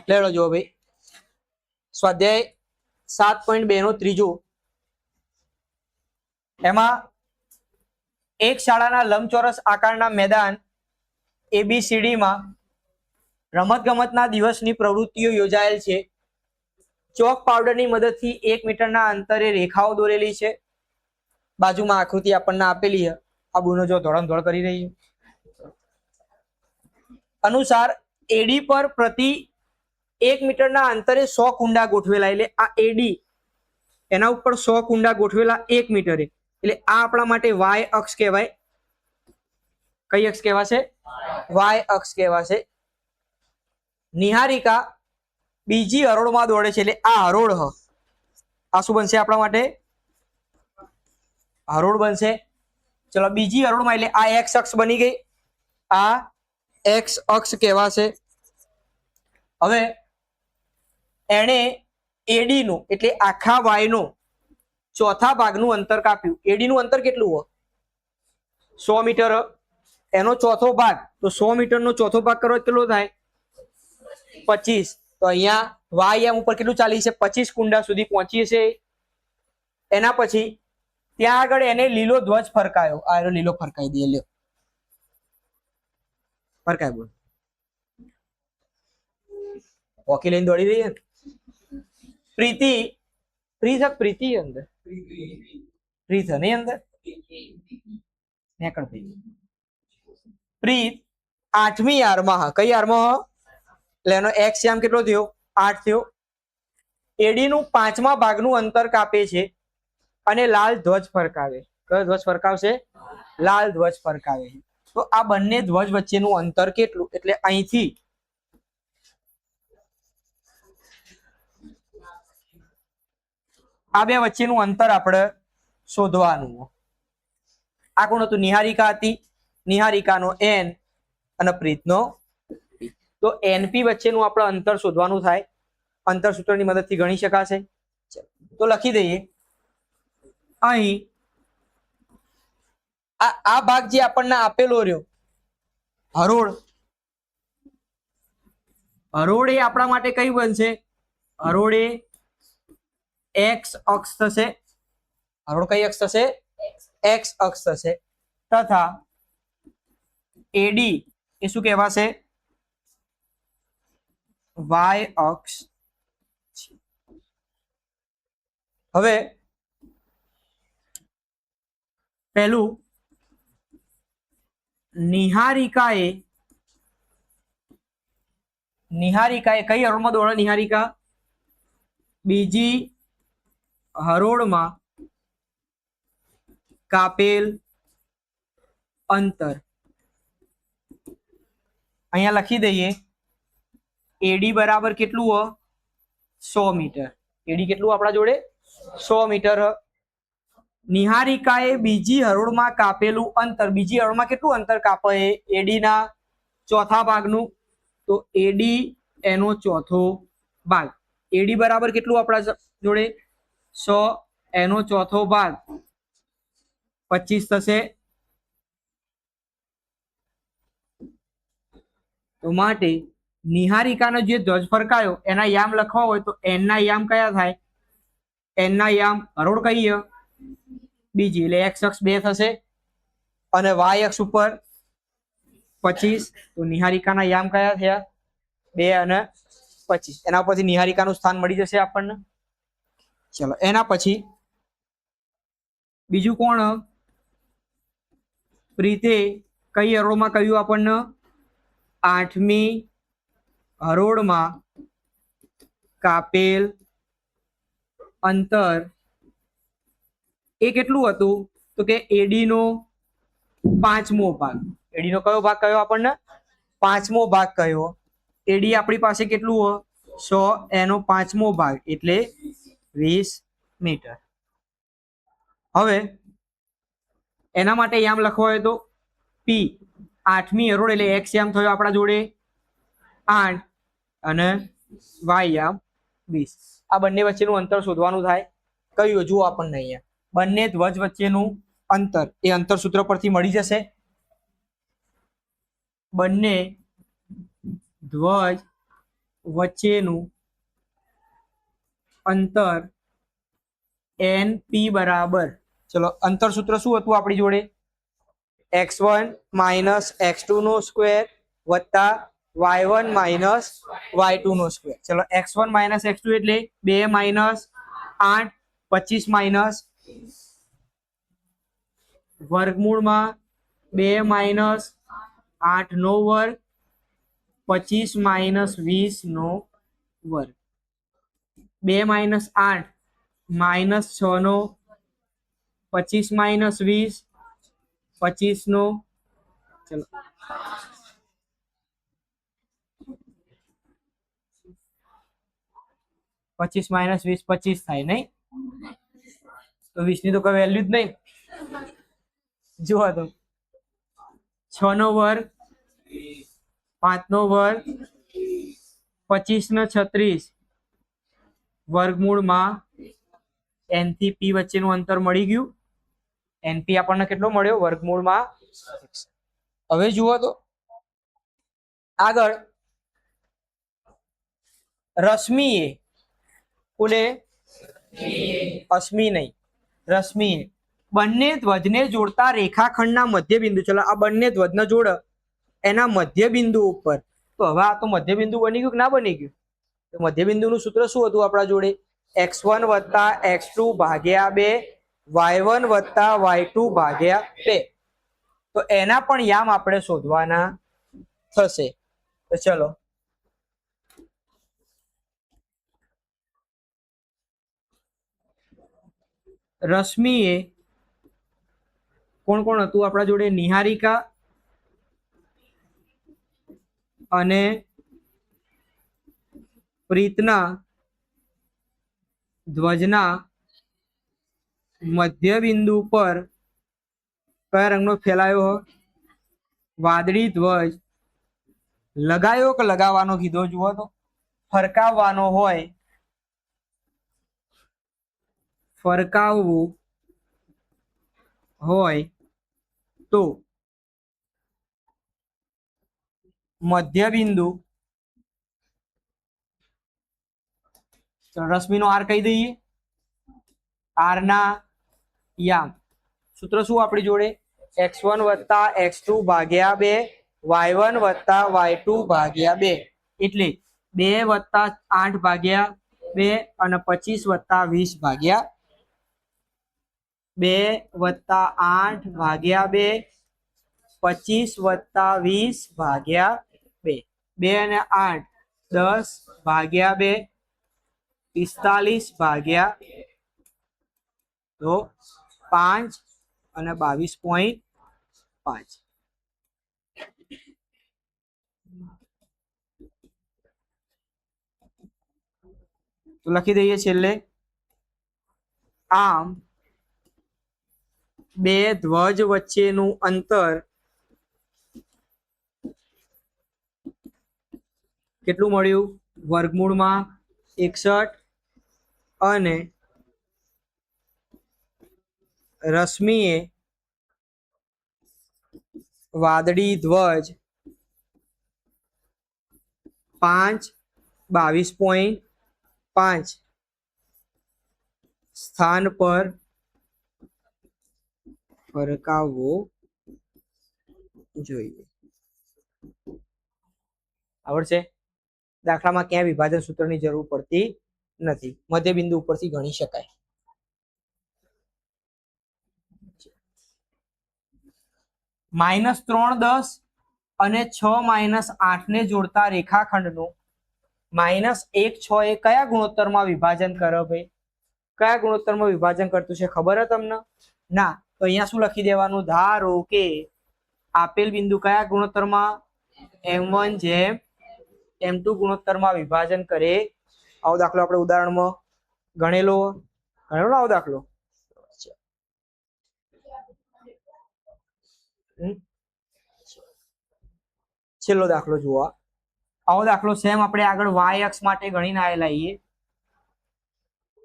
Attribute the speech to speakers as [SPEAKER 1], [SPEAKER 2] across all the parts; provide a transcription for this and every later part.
[SPEAKER 1] લેડો જો ભાઈ સ્વાધ્યાય 7.2 નો ત્રીજો એમાં એક શાળાના લંબચોરસ આકારના મેદાન ABCD માં રમતગમતના દિવસની પ્રવૃત્તિઓ યોજાયેલ છે. ચોક પાવડરની મદદથી 1 મીટરના અંતરે રેખાઓ દોરેલી છે. બાજુમાં આકૃતિ આપણને આપેલી છે. આ બુનો જો ધોળામ-ધોળ કરી રહી છે. અનુસાર એડી પર પ્રતિ 1 મીટરના અંતરે 100 કુંડા ગોઠવેલા, એટલે આ એડી એના ઉપર 100 કુંડા ગોઠવેલા 1 મીટરે, એટલે આ આપણા માટે વાય અક્ષ કહેવાય. કઈ અક્ષ કહેવાશે? વાય અક્ષ કહેવાશે. નિહારિકા બીજી હરોળમાં દોડે છે, એટલે આ હરોળ હ. આ શું બનશે આપણા માટે? હરોળ બનશે. ચલો બીજી હરોળમાં, એટલે આ એક્સ અક્ષ બની ગઈ. આ એક્સ અક્ષ કહેવાશે. હવે એણે એડી નું એટલે આખા વાય નો ચોથા ભાગનું અંતર કાપ્યું. એડી નું અંતર કેટલું હોય? 100 મીટર. એનો ચોથો ભાગ, તો 100 મીટર નો ચોથો ભાગ કરો કેટલો થાય? 25. તો અહીંયા વાય એમ ઉપર કેટલું ચાલી છે? 25 કુંડા સુધી પહોંચી છે. એના પછી ત્યાં આગળ એને લીલો ધ્વજ ફરકાયો. આ એનો લીલો ફરકાઈ દે, લ્યો ફરકાય. બોલ હોકી લઈને દોડી રહી છે. પ્રીતિ પ્રીતિ અંદર પ્રીત નહીં અંદર પ્રીત 8મી આરમાં. કઈ આરમાં? એટલે એનો એક્સ આમ કેટલો થયો? 8 થયો. એડી નું 5મા ભાગનું અંતર કાપે છે અને લાલ ધ્વજ ફરકાવે. કયો ધ્વજ ફરકાવશે? લાલ ધ્વજ ફરકાવે. તો આ બંને ધ્વજ વચ્ચેનું અંતર કેટલું? એટલે અહીંથી આ બે વચ્ચેનું અંતર આપણે શોધવાનું. આ કોણ હતું? નિહારિકા હતી. નિહારિકાનો એન અને પ્રીતનો પી. તો એનપી વચ્ચેનું આપણે અંતર શોધવાનું થાય. અંતર સૂત્રની મદદથી ગણી શકાશે. તો લખી દઈએ. અહીં આ ભાગ જે આપણને આપેલો રહ્યો હરોળ, હરોળ એ આપણા માટે કઈ બનશે? હરોળ એ એક્સ અક્ષ થશે. હરોળ કઈ અક્ષ થશે? એક્સ અક્ષ થશે. તથા એડી એ શું કહેવાશે? વાય અક્ષ. હવે પહેલું નિહારિકાએ કઈ હરોળમાં દોડે? નિહારિકા બીજી હરોળમાં કાપેલ અંતર અહીંયા લખી દઈએ. એડી બરાબર કેટલું હોય? 100 મીટર. એડી કેટલું આપણા જોડે? 100 મીટર. નિહારિકાએ બીજી હરોળમાં કાપેલું અંતર, બીજી હરોળમાં કેટલું અંતર કાપે? એડી ના ચોથા ભાગનું. તો એડી એનો ચોથો ભાગ. એડી બરાબર કેટલું આપણા જોડે? 100. એનો ચોથો ભાગ 25 થશે. તો માટે નિહારિકાનો જે ધ્વજ ફરકાયો એના યામ લખવા હોય તો એન ના યામ કયા થાય? એન ના યામ હરોળ કહીએ બીજી, એટલે એક્સ અક્ષ 2 થશે અને વાય અક્ષ ઉપર 25. તો નિહારિકાના યામ કયા થયા? 2 અને 25. એના ઉપરથી નિહારિકાનું સ્થાન મળી જશે આપણને. ચલો એના પછી બીજું કોણ? પ્રીતે કઈ હરોળમાં કહ્યું આપણને? 8મી હરોળમાં કાપેલ અંતર એ કેટલું હતું? તો કે એડી નો 5મો ભાગ. એડી નો કયો ભાગ કયો આપણને? 5મો ભાગ કયો. એડી આપણી પાસે કેટલું હોય? 100. એનો 5મો ભાગ એટલે 20 મીટર. હવે એના માટે યામ લખવો હોય તો પી 8મી હરોળ એટલે એક્સ યામ થયો આપણા જોડે 8 અને વાય યામ 20. આ બંને વચ્ચેનું અંતર શોધવાનું થાય. કયું? જુઓ આપણને અહીંયા બંને ધ્વજ વચ્ચેનું અંતર એ અંતર સૂત્ર પરથી મળી જશે. બંને ધ્વજ વચ્ચેનું અંતર NP બરાબર, ચલો અંતર સૂત્ર શું હતું આપણી જોડે? x1 માઇનસ x2 નો સ્ક્વેર વત્તા y1 માઇનસ y2 નો સ્ક્વેર. ચલો x1 માઇનસ x2 એટલે 2 માઇનસ 8, 25 માઇનસ વર્ગમૂળમાં 2 માઇનસ 8 નો વર્ગ 25 માઇનસ 20 નો વર્ગ. 2 માઇનસ 8 માઇનસ 6 નો, 25 માઇનસ 20 25 નો, ચલો 25 માઇનસ 20 25 થાય નહીં તો 20 ની તો કોઈ વેલ્યુ જ નહીં. જુઓ તો 6 નો વર્ગ 5 નો વર્ગ 25 ને 36 વર્ગમૂળમાં n થી p વચ્ચેનું અંતર મળી ગયું. NP આપણને કેટલો મળ્યો? વર્ગમૂળમાં 6. હવે જુઓ તો આગળ રશ્મિએ, કોને? અશ્મિ નહીં, રશ્મિએ બંને ધ્વજને જોડતા રેખાખંડના મધ્યબિંદુ, ચલો આ બંને ધ્વજને જોડે એના મધ્યબિંદુ ઉપર, તો હવે આ તો મધ્યબિંદુ બની ગયું કે ના બની ગયું? તો મધ્યબિંદુનું સૂત્ર શું હતું આપણા જોડે? x1 વત્તા x2 ભાગ્યા 2 y1 વત્તા y2 ભાગ્યા 2. તો એના પણ યામ આપણે શોધવાના થશે. તો ચલો રશ્મિએ કોણ કોણ હતું આપણા જોડે? નિહારિકા અને પ્રીતના ધ્વજના મધ્યબિંદુ પર કયા રંગનો ફેલાયો? વાદળી ધ્વજ લગાયો કે લગાવવાનો કીધો? જુઓ તો ફરકાવવાનો હોય, ફરકાવવું હોય તો મધ્યબિંદુ, રશ્મિનો આર કહી દઈએ, આર ના યામ સૂત્ર શું આપણી જોડે? x1 વત્તા x2 ભાગ્યા 2 y1 વત્તા y2 ભાગ્યા 2 એટલે 2 વત્તા 8 ભાગ્યા 2 અને 25 વત્તા 20 ભાગ્યા 2 વત્તા 8 ભાગ્યા 2 25 વત્તા 20 ભાગ્યા 2. 2 અને 8 10 ભાગ્યા 2 45 ભાગ્યા તો 5 અને 22.5. તો લખી દઈએ છેલ્લે. આમ બે ધ્વજ વચ્ચેનું અંતર કેટલું મળ્યું? વર્ગમૂળમાં 61 અને રશ્મિએ વાદળી ધ્વજ 5 22.5 સ્થાન પર ફરકાવવો જોઈએ. આવડશે? દાખલામાં ક્યાંય વિભાજન સૂત્રની જરૂર પડતી નથી, મધ્યબિંદુ ઉપરથી ગણી શકાય. -3 10 અને 6 -8 ને જોડતા રેખાખંડનું -1 6 એ કયા ગુણોત્તરમાં વિભાજન કરે? ભાઈ કયા ગુણોત્તરમાં વિભાજન કરતું છે ખબર હે તમને? ના. તો અહીંયા શું લખી દેવાનું? ધારો કે આપેલ બિંદુ કયા ગુણોત્તરમાં? m1 જેમ m2 ગુણોત્તરમાં વિભાજન કરે. આવો દાખલો આપણે ઉદાહરણમાં ગણેલો આવો દાખલો. છેલ્લો દાખલો જુઓ. આવો દાખલો સેમ આપણે આગળ y અક્ષ માટે ગણીને આવેલા છીએ,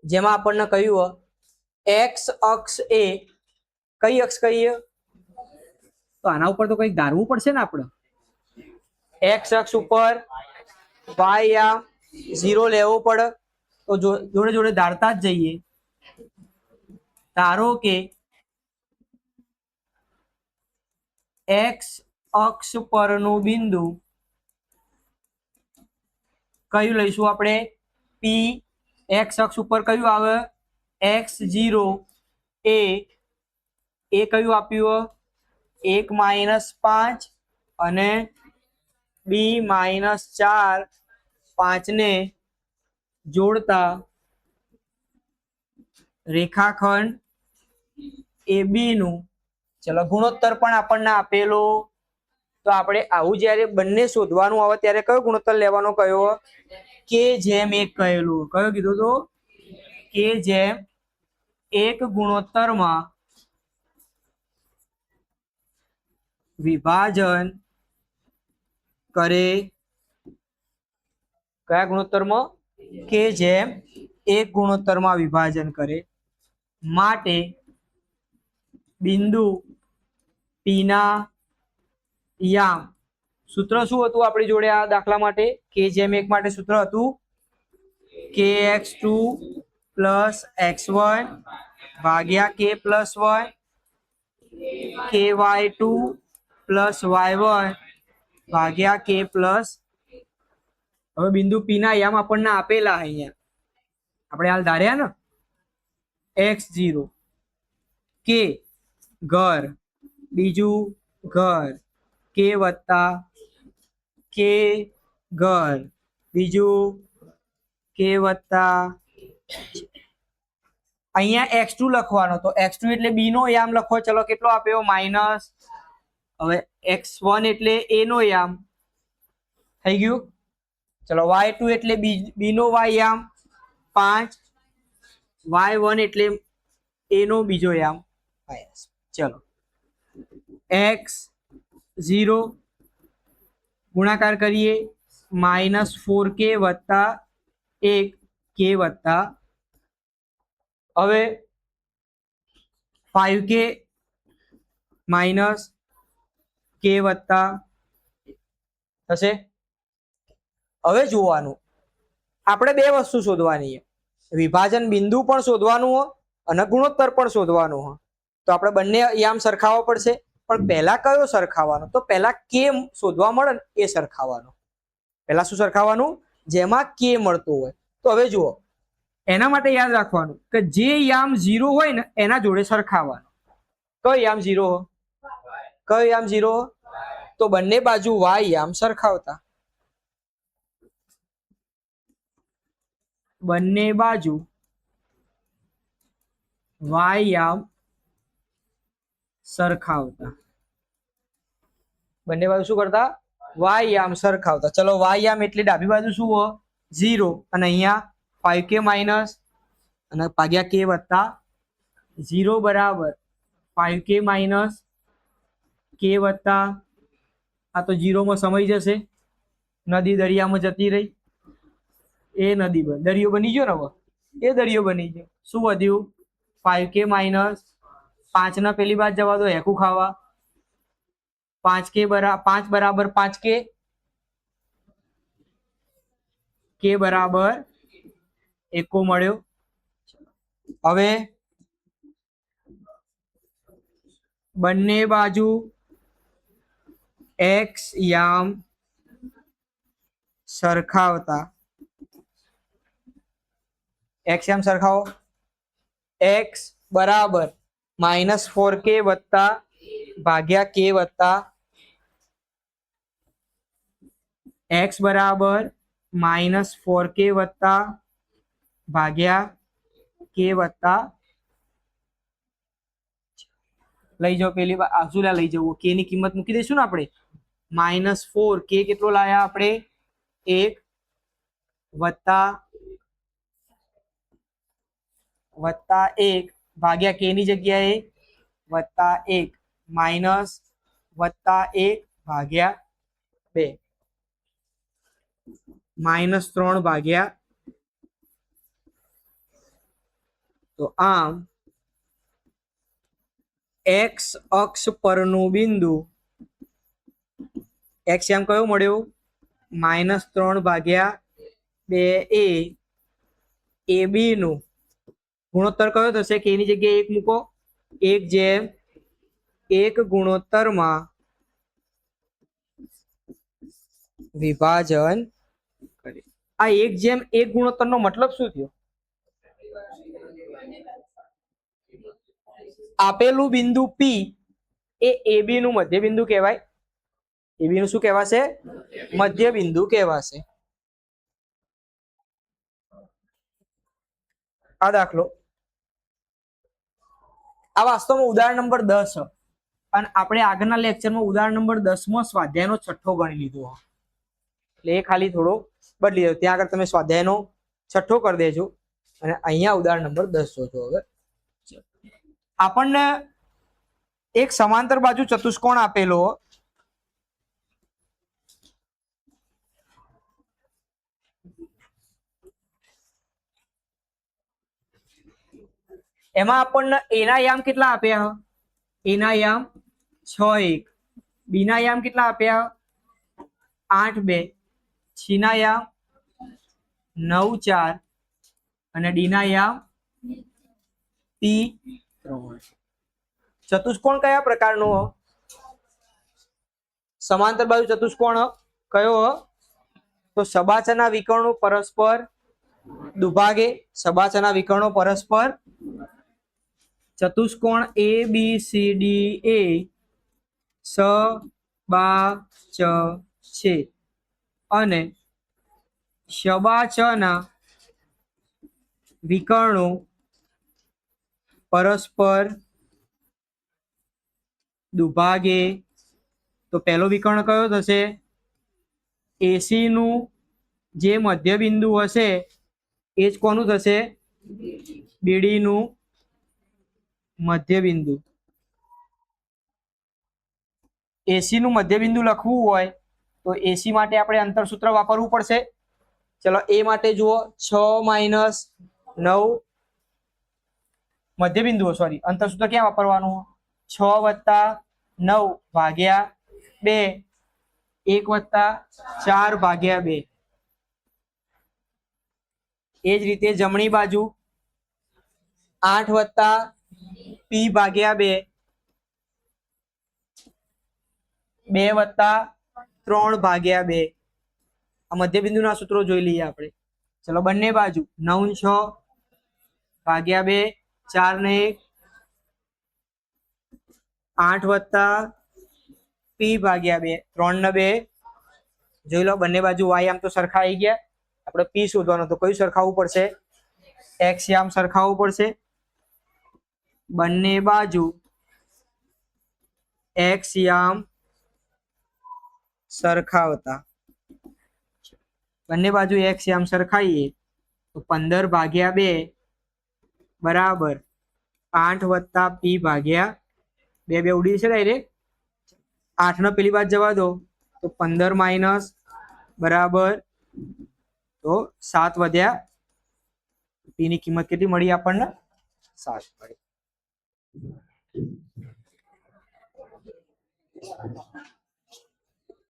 [SPEAKER 1] જેમાં આપણને કહ્યું x અક્ષ એ કઈ અક્ષ કહીએ? તો આના ઉપર તો કંઈક ધારવું પડશે ને આપણે. x અક્ષ ઉપર વાય યામ 0 લેવો પડે. તો જોડે જોડે ધારતા જ જઈએ. ધારો કે એક્સ અક્ષ પરનું બિંદુ કયું લઈશું આપણે? પી. એક્સ અક્ષ ઉપર કયું આવે? x0 એ કયું આપ્યું? 1 - 5 અને b - 4 5 ને જોડતા રેખાખંડ AB નું ચલો ગુણોત્તર પણ આપણને આપેલો. તો આપણે આવું જ્યારે બંને શોધવાનું આવે ત્યારે કયો ગુણોત્તર લેવાનો કયો? k/1 કહેલું. કયો કીધું તો? k/1 ગુણોત્તરમાં વિભાજન કરે. કયા ગુણોત્તરમાં? k/1 ગુણોત્તરમાં વિભાજન કરે માટે બિંદુ P ના યામ સૂત્ર શું હતું આપણી જોડે આ દાખલા માટે? k/1 માટે સૂત્ર હતું kx2 + x1 ભાગ્યા k + 1 ky2 + y1 ભાગ્યા k +. હવે બિંદુ P ના યામ આપણને આપેલા અહીંયા આપણે હાલ ધાર્યા ને. x0 k ઘર, બીજું ઘર, k વત્તા k ઘર, બીજું k વત્તા અહીંયા x2 લખવાનો. તો x2 એટલે b નો યામ લખો. ચલો કેટલો આપ્યો? માઇનસ. હવે x1 એટલે a નો યામ થઈ ગયું. ચલો y2 એટલે b નો y યામ 5, y1 એટલે a નો બીજો યામ 5. ચલો x0 ગુણાકાર કરીએ -4k વત્તા 1 k વત્તા હવે 5k માઇનસ k વત્તા થશે. હવે જોવાનું આપણે બે વસ્તુ શોધવાની છે. વિભાજન બિંદુ પણ શોધવાનું હોય અને ગુણોત્તર પણ શોધવાનું હોય. તો આપણે બંને યામ સરખાવવા પડશે. પણ પહેલા કયો સરખાવવાનો? તો પહેલા k શોધવા મળે ને એ સરખાવવાનો. પહેલા શું સરખાવવાનું? જેમાં k મળતો હોય. તો હવે જુઓ એના માટે યાદ રાખવાનું કે જે યામ 0 હોય ને એના જોડે સરખાવવાનો. કયો યામ 0 હોય? કયો યામ 0 હોય? તો બંને બાજુ y યામ સરખાવતા. બંને બાજુ y યામ સરખાવતા. બંને બાજુ શું કરતા? y યામ સરખાવતા. ચલો y યામ એટલે ડાબી બાજુ શું હોય? 0 અને અહીંયા 5k માઇનસ અને ભાગ્યા k વત્તા 0 બરાબર 5k માઇનસ k વત્તા આ તો 0 માં સમાઈ જશે. નદી દરિયામાં જતી રહી. એ નદી દરિયો બની ગયો ને. હવે એ દરિયો બની ગયો. શું વધ્યું? 5k માઇનસ 5 ના પેલી બાદ જવા દો હેકું ખાવા. 5 બરાબર 5k, k બરાબર 1 મળ્યો. હવે બંને બાજુ x યામ સરખાવતા. x યામ સરખાવો. x બરાબર -4k વત્તા ભાગ્યા k વત્તા x બરાબર -4k વત્તા ભાગ્યા k વત્તા લઈ જાઓ પેલી આસુલા લઈ જવું. k ની કિંમત મૂકી દઈશું ને આપણે. -4 k કેટલો લાયા આપણે? 1 વત્તા 1 ભાગ્યા k ની જગ્યાએ +1 માઇનસ +1 ભાગ્યા 2 -3 ભાગ્યા. તો આમ x અક્ષ પરનું બિંદુ x યામ કયો મળ્યો? -3 ભાગ્યા 2a ab નું ગુણોત્તર કયો થશે? કે ની જગ્યાએ 1 મૂકો, 1/1 ગુણોત્તરમાં વિભાજન કરીએ. આ 1/1 ગુણોત્તરનો મતલબ શું થયો? આપેલું બિંદુ P એ AB નું મધ્ય બિંદુ કહેવાય. AB નું શું કહેવાશે? મધ્ય બિંદુ કહેવાશે. આ દાખલો આ વાસ્તવમાં ઉદાહરણ નંબર 10 છે અને આપણે આગળના લેક્ચરમાં ઉદાહરણ નંબર 10 માં સ્વાધ્યાયનો છઠ્ઠો ગણી લીધો, એટલે એ ખાલી થોડો બદલી દો. ત્યાં આગળ તમે સ્વાધ્યાયનો છઠ્ઠો કરી દેજો અને અહીંયા ઉદાહરણ નંબર 10 જોજો. હવે આપણને એક સમાંતર બાજુ ચતુષ્કોણ આપેલો, એમાં આપણને એના યામ કેટલા આપ્યા? એના યામ 6 1, બીના યામ કેટલા આપ્યા? 8 2, છીના યામ 9 4 અને ડીના યામ P3. ચતુષ્કોણ કયા પ્રકારનો? સમાંતર બાજુ ચતુષ્કોણ કયો? તો સબાચના વિકર્ણો પરસ્પર દુભાગે. સબાચના વિકર્ણો પરસ્પર ચતુષ્કોણ ABCD એ સબાચ છે અને સબાચના વિકર્ણો પરસ્પર દુભાગે. તો પહેલો વિકર્ણ કયો થશે? AC નું જે મધ્ય બિંદુ હશે એ જ કોનું થશે? BD નું મધ્ય બિંદુ. AC નું મધ્ય બિંદુ લખવું હોય તો AC માટે આપણે અંતર સૂત્ર વાપરવું પડશે. ચલો A માટે જુઓ, 6 - 9 મધ્ય બિંદુઓ, સોરી અંતર સૂત્ર ક્યાં વાપરવાનું? 6 + 9 ભાગ્યા 2, 1 + 4 ભાગ્યા 2. એ જ રીતે જમણી બાજુ 8 + P ભાગ્યા 2, 2 + 3 ભાગ્યા 2. આ મધ્ય બિંદુના સૂત્રો જોઈ લઈએ આપણે. ચલો બંને બાજુ 9 6 ભાગ્યા 2, 4 ને 1, 8 + P ભાગ્યા 2, 3 ને 2. જોઈ લો બંને બાજુ y આમ તો સરખા આવી ગયા. આપણે P શોધવાનો તો કયું સરખાવવું પડશે? x યામ સરખાવવું પડશે. બંને બાજુ x યામ સરખાવતા બંને બાજુ x યામ સરખાઈએ તો 15 ભાગ્યા 2 બરાબર 8 + P ભાગ્યા 2. 2 ઉડી છે ડાયરેક્ટ. 8 ને પેલી બાજુ જવા દો તો 15 - બરાબર તો 7 વધ્યા. P ની કિંમત કેટલી મળી આપણને? 7 મળી.